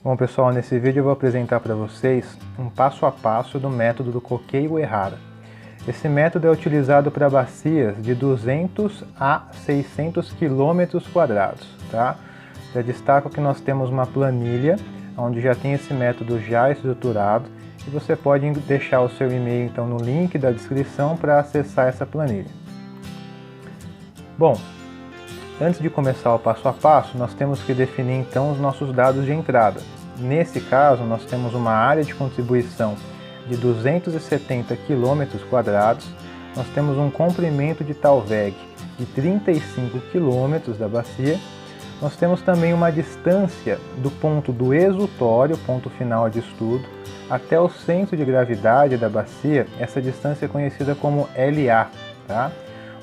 Bom pessoal, nesse vídeo eu vou apresentar para vocês um passo a passo do método do Kokei-Uehara. Esse método é utilizado para bacias de 200 a 600 km², tá? Já destaco que nós temos uma planilha onde já tem esse método já estruturado e você pode deixar o seu e-mail então no link da descrição para acessar essa planilha. Bom, antes de começar o passo a passo, nós temos que definir então os nossos dados de entrada. Nesse caso, nós temos uma área de contribuição de 270 km², nós temos um comprimento de Talweg de 35 km da bacia, nós temos também uma distância do ponto do exutório, ponto final de estudo, até o centro de gravidade da bacia, essa distância é conhecida como LA, tá?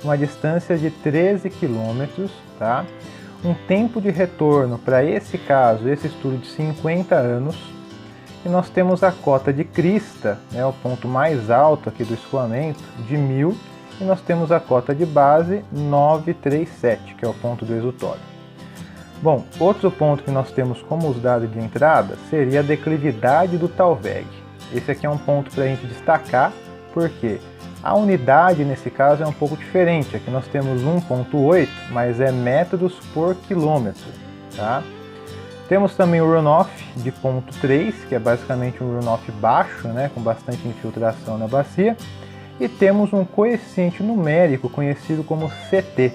Uma distância de 13 km, tá? Um tempo de retorno para esse caso, esse estudo de 50 anos, e nós temos a cota de crista, né, o ponto mais alto aqui do escoamento, de 1000, e nós temos a cota de base 937, que é o ponto do exutório. Bom, outro ponto que nós temos como os dados de entrada seria a declividade do Talweg. Esse aqui é um ponto para a gente destacar, porque a unidade nesse caso é um pouco diferente. Aqui nós temos 1,8, mas é metros por quilômetro, tá? Temos também o runoff de 0,3, que é basicamente um runoff baixo, né, com bastante infiltração na bacia. E temos um coeficiente numérico conhecido como CT.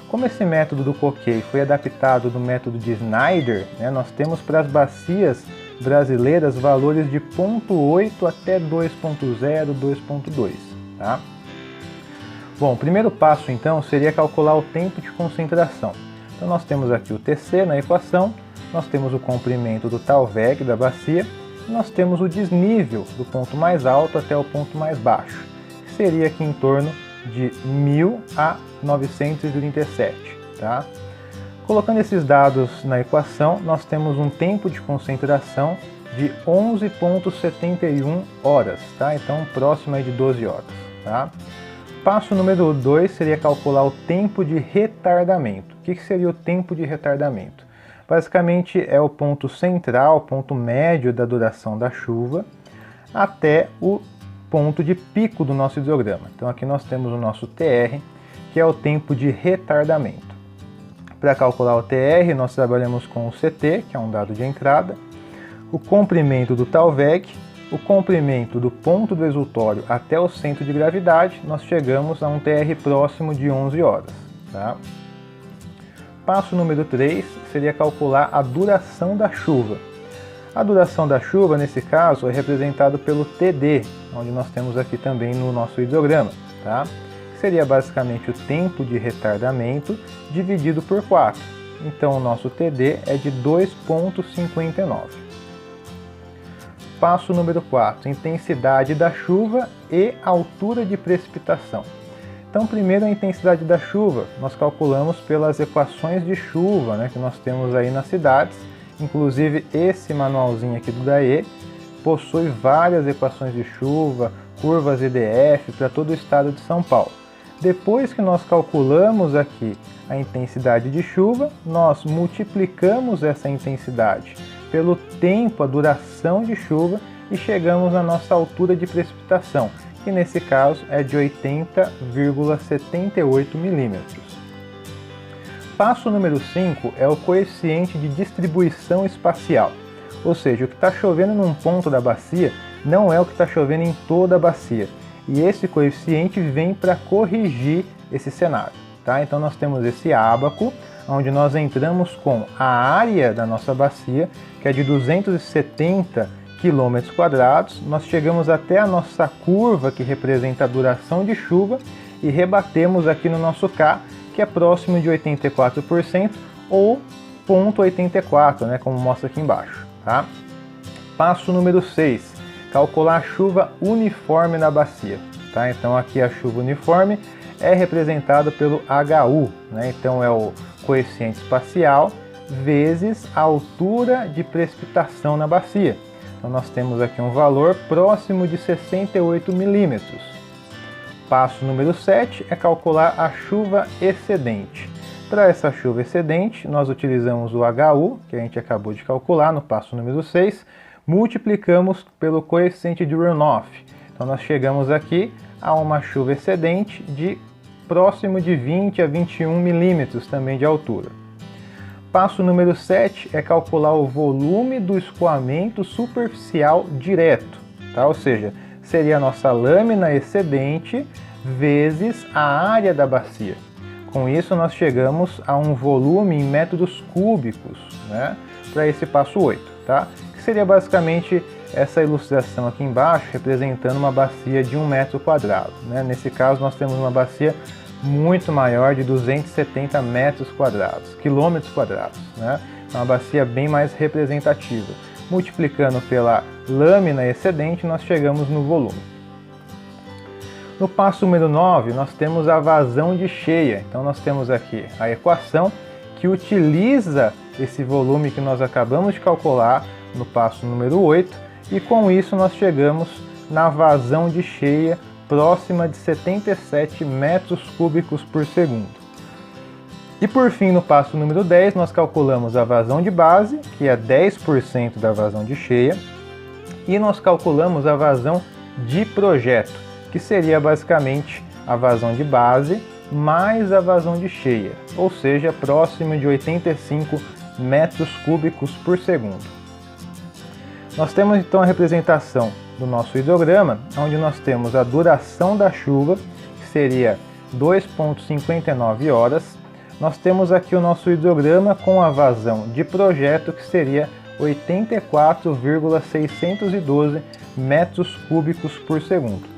Como esse método do Kokei foi adaptado do método de Snyder, né, nós temos para as bacias brasileiras valores de 0,8 até 2,0, 2,2. Tá? Bom, o primeiro passo então seria calcular o tempo de concentração. Então nós temos aqui o TC na equação, nós temos o comprimento do Talweg da bacia, e nós temos o desnível do ponto mais alto até o ponto mais baixo, que seria aqui em torno de 1000 a 937. Tá? Colocando esses dados na equação, nós temos um tempo de concentração de 11,71 horas, tá? Então próximo de 12 horas. Tá? Passo número 2 seria calcular o tempo de retardamento. O que seria o tempo de retardamento? Basicamente é o ponto central, ponto médio da duração da chuva, até o ponto de pico do nosso hidrograma. Então aqui nós temos o nosso TR, que é o tempo de retardamento. Para calcular o TR, nós trabalhamos com o CT, que é um dado de entrada, o comprimento do Talweg, o comprimento do ponto do exutório até o centro de gravidade, nós chegamos a um TR próximo de 11 horas. Tá? Passo número 3 seria calcular a duração da chuva. A duração da chuva, nesse caso, é representada pelo TD, onde nós temos aqui também no nosso hidrograma. Tá? Seria basicamente o tempo de retardamento dividido por 4. Então o nosso TD é de 2,59. Passo número 4, intensidade da chuva e altura de precipitação. Então primeiro a intensidade da chuva, nós calculamos pelas equações de chuva, né, que nós temos aí nas cidades. Inclusive esse manualzinho aqui do DAE possui várias equações de chuva, curvas EDF para todo o estado de São Paulo. Depois que nós calculamos aqui a intensidade de chuva, nós multiplicamos essa intensidade pelo tempo, a duração de chuva, e chegamos à nossa altura de precipitação, que nesse caso é de 80,78 milímetros. Passo número 5 é o coeficiente de distribuição espacial, ou seja, o que está chovendo num ponto da bacia não é o que está chovendo em toda a bacia, e esse coeficiente vem para corrigir esse cenário. Tá? Então nós temos esse ábaco, onde nós entramos com a área da nossa bacia, que é de 270 km², nós chegamos até a nossa curva, que representa a duração de chuva, e rebatemos aqui no nosso K, que é próximo de 84%, ou 0,84, né, como mostra aqui embaixo. Tá? Passo número 6, calcular a chuva uniforme na bacia. Tá? Então aqui a chuva uniforme é representada pelo HU, né? Então é o coeficiente espacial vezes a altura de precipitação na bacia. Então nós temos aqui um valor próximo de 68 milímetros. Passo número 7 é calcular a chuva excedente. Para essa chuva excedente, nós utilizamos o HU, que a gente acabou de calcular no passo número 6, multiplicamos pelo coeficiente de runoff. Então nós chegamos aqui a uma chuva excedente de próximo de 20 a 21 milímetros também de altura. Passo número 7 é calcular o volume do escoamento superficial direto, tá? Ou seja, seria a nossa lâmina excedente vezes a área da bacia. Com isso nós chegamos a um volume em metros cúbicos, né, para esse passo 8, tá? Que seria basicamente essa ilustração aqui embaixo, representando uma bacia de 1 metro quadrado, né? Nesse caso nós temos uma bacia muito maior, de 270 metros quadrados, quilômetros quadrados, né? Uma bacia bem mais representativa. Multiplicando pela lâmina excedente, nós chegamos no volume. No passo número 9, nós temos a vazão de cheia. Então nós temos aqui a equação que utiliza esse volume que nós acabamos de calcular no passo número 8, e com isso nós chegamos na vazão de cheia próxima de 77 metros cúbicos por segundo. E por fim, no passo número 10, nós calculamos a vazão de base, que é 10% da vazão de cheia, e nós calculamos a vazão de projeto, que seria basicamente a vazão de base mais a vazão de cheia, ou seja, próximo de 85 metros cúbicos por segundo. Nós temos então a representação do nosso hidrograma, onde nós temos a duração da chuva, que seria 2,59 horas. Nós temos aqui o nosso hidrograma com a vazão de projeto, que seria 84,612 metros cúbicos por segundo.